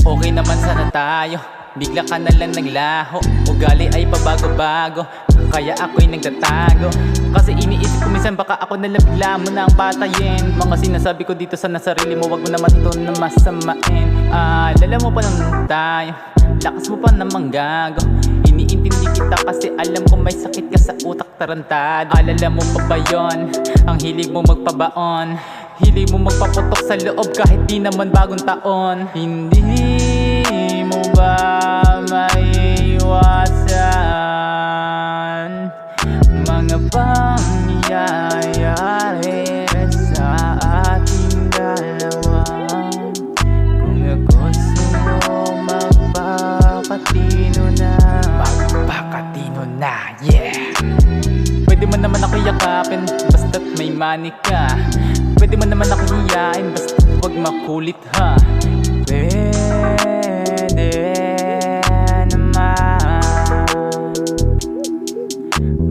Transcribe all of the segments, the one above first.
Okay naman sana tayo, bigla ka na lang naglaho. Ugali ay pabago-bago, kaya ako'y nagtatago. Kasi iniisip ko minsan baka ako nalang bigla mo na ang patayin. Mga sinasabi ko dito sana sarili mo, wag mo naman ito na masamain. Lala mo pa naman tayo, lakas mo pa namang gago. Iniintindi kita kasi alam ko may sakit ka sa utak, tarantado. Alala mo pa ba yun, ang hilig mo magpabaon, hilig mo magpaputok sa loob kahit di naman bagong taon. Hindi mo ba maiwasan mga pangyayari sa ating dalawa? Kung ako sa'yo magpapatino na, yeah. Pwede mo naman ako yakapin basta't may money ka. Pwede mo naman ako hiyain basta't huwag makulit ha. Pwede naman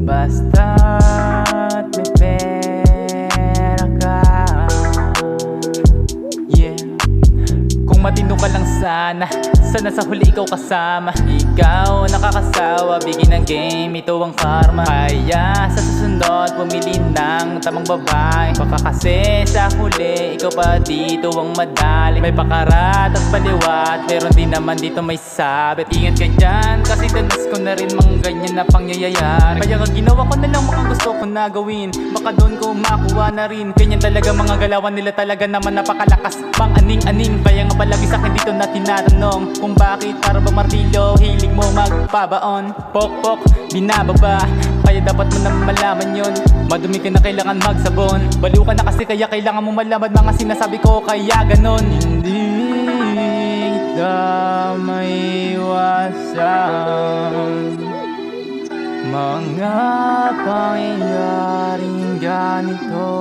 basta't may pera ka, yeah. Kung matino ka lang sana sa huli ikaw kasama. Ikaw nakakasawa, bigyan ng game, ito ang karma. Kaya sa susunod, pumili ng tamang babae. Baka kasi sa huli, ikaw pa dito ang madali. May pakarat at baliwat, pero di naman dito may sabit. Ingat ka dyan, kasi danas ko na rin mga ganyan na pangyayari. Kaya ginawa ko na lang mga gusto ko na gawin, baka doon ko makuha na rin. Ganyan talaga mga galawan nila, talaga naman napakalakas, pang aning-aning. Kaya nga palagi sa'kin dito na tinatanong kung bakit para ba martilyo, hilig mo magpabaon. Pok-pok, binababa, kaya dapat mo na malaman yun. Madumi ka na kailangan magsabon, baliw ka na kasi kaya kailangan mo malaman mga sinasabi ko, kaya ganon. Hindi kita maiwasan mga pangyayaring ganito.